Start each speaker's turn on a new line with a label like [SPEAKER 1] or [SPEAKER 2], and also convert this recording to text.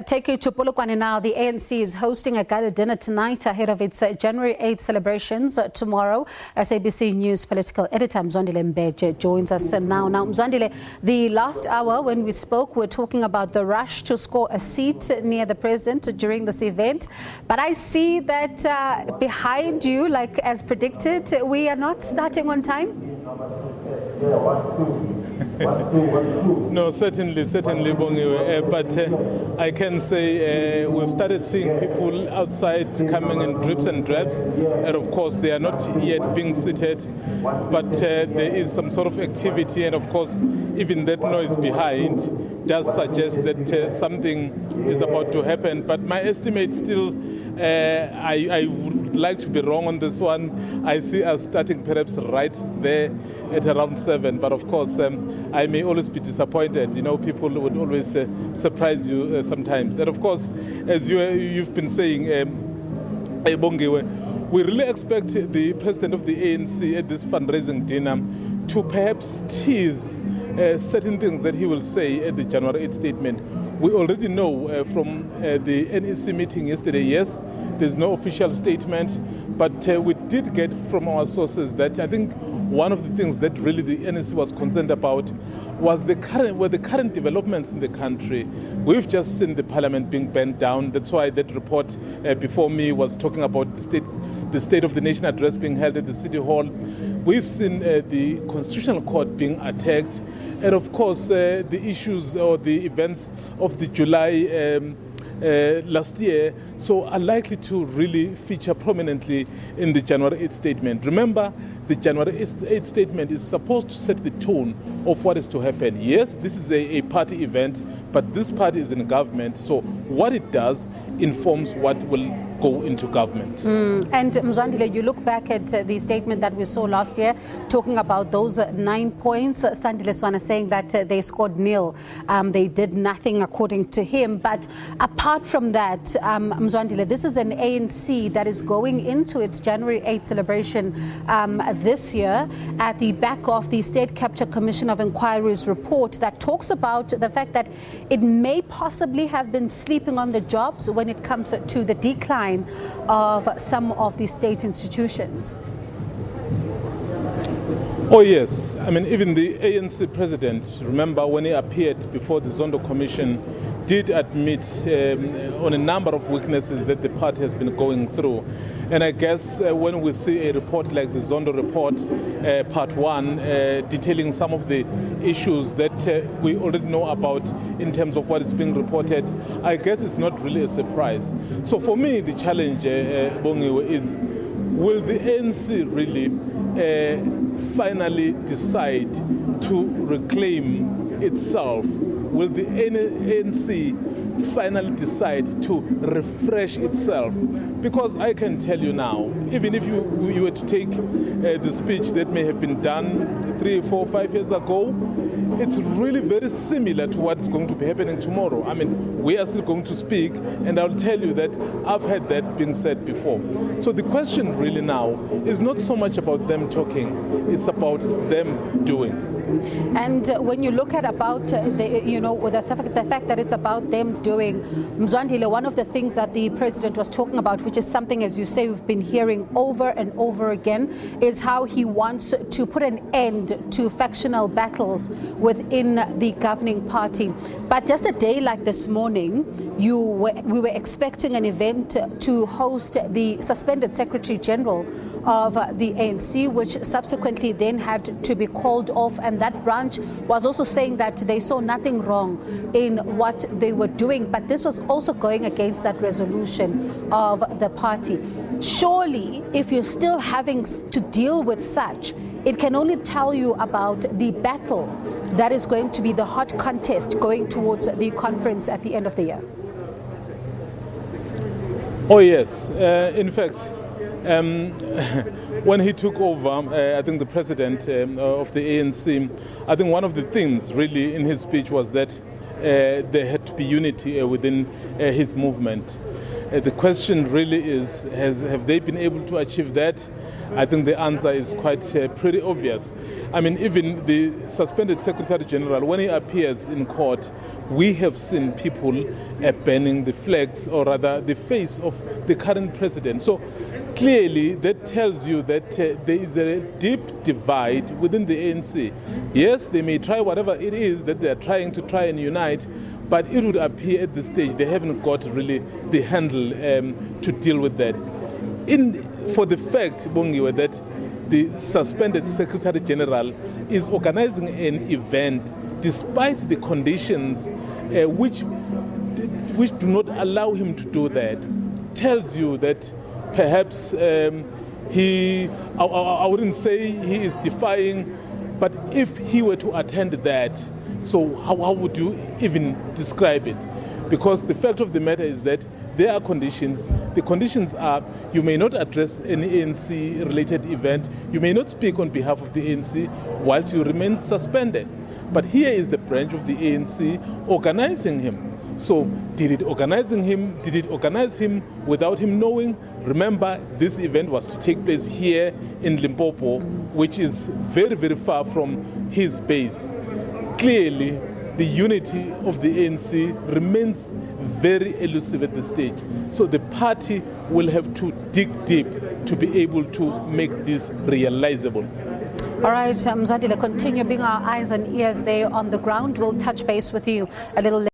[SPEAKER 1] Take you to Polokwane now. The ANC is hosting a gala dinner tonight ahead of its January 8th celebrations tomorrow. SABC News political editor Mzwandile Mbeje joins us now. Now, Mzwandile, the last hour when we spoke, we're talking about the rush to score a seat near the president during this event. But I see that behind you, like as predicted, we are not starting on time.
[SPEAKER 2] No, certainly, Bongiwe. But I can say we've started seeing people outside coming in drips and drabs, and of course they are not yet being seated, but there is some sort of activity, and of course even that noise behind does suggest that something is about to happen. But my estimate still, I would like to be wrong on this one. I see us starting perhaps right there at around 7, but of course I may always be disappointed. You know, people would always surprise you sometimes. And of course, as you've been saying, Bongiwe, we really expect the president of the ANC at this fundraising dinner to perhaps tease certain things that he will say at the January 8th statement. We already know from the NEC meeting yesterday, yes, there's no official statement, but we did get from our sources that I think one of the things that really the NEC was concerned about was the current developments in the country. We've just seen the parliament being burnt down. That's why that report before me was talking about the State of the Nation address being held at the City Hall. We've seen the Constitutional Court being attacked. And of course, the issues or the events of the July last year are likely to really feature prominently in the January 8th statement. Remember, the January 8th statement is supposed to set the tone of what is to happen. Yes, this is a party event, but this party is in government, so what it does informs what will go into government.
[SPEAKER 1] And Mzwandile, you look back at the statement that we saw last year, talking about those 9 points. Sandile Swana saying that they scored nil. They did nothing according to him. But apart from that, Mzwandile, this is an ANC that is going into its January 8th celebration this year at the back of the State Capture Commission of Inquiry's report that talks about the fact that it may possibly have been sleeping on the jobs when it comes to the decline of some of the state institutions.
[SPEAKER 2] Oh yes, I mean even the ANC president, remember when he appeared before the Zondo Commission, did admit on a number of weaknesses that the party has been going through. And I guess when we see a report like the Zondo report, part 1, detailing some of the issues that we already know about in terms of what is being reported, I guess it's not really a surprise. So for me, the challenge, Bongiwe, is will the ANC really finally decide to reclaim itself? Will the ANC finally decide to refresh itself? Because I can tell you now, even if you were to take the speech that may have been done 3, 4, 5 years ago, it's really very similar to what's going to be happening tomorrow. I mean, we are still going to speak, and I'll tell you that I've heard that being said before. So the question really now is not so much about them talking, it's about them doing.
[SPEAKER 1] And when you look at about the fact that it's about them doing, Mzwandile, one of the things that the president was talking about, which is something, as you say, we've been hearing over and over again, is how he wants to put an end to factional battles within the governing party. But just a day like this morning, we were expecting an event to host the suspended Secretary General of the ANC, which subsequently then had to be called off. And that branch was also saying that they saw nothing wrong in what they were doing, but this was also going against that resolution of the party. Surely, if you're still having to deal with such, it can only tell you about the battle that is going to be the hot contest going towards the conference at the end of the year.
[SPEAKER 2] Oh yes, in fact, when he took over, I think the president of the ANC, I think one of the things really in his speech was that there had to be unity within his movement. The question really is, have they been able to achieve that? I think the answer is quite pretty obvious. I mean, even the suspended Secretary General, when he appears in court, we have seen people burning the flags, or rather the face of the current president. So clearly that tells you that there is a deep divide within the ANC. Yes, they may try whatever it is that they are trying and unite, but it would appear at this stage they haven't got really the handle to deal with that. For the fact, Bongiwe, that the suspended Secretary General is organizing an event despite the conditions which do not allow him to do that, tells you that perhaps I wouldn't say he is defying, but if he were to attend that, so how would you even describe it? Because the fact of the matter is that there are conditions. The conditions are you may not address any ANC-related event, you may not speak on behalf of the ANC whilst you remain suspended. But here is the branch of the ANC organizing him. So did it organize him without him knowing? Remember, this event was to take place here in Limpopo, which is very, very far from his base. Clearly, the unity of the ANC remains very elusive at this stage. So the party will have to dig deep to be able to make this realizable.
[SPEAKER 1] All right, Mzwandile, continue being our eyes and ears there on the ground. We'll touch base with you a little later.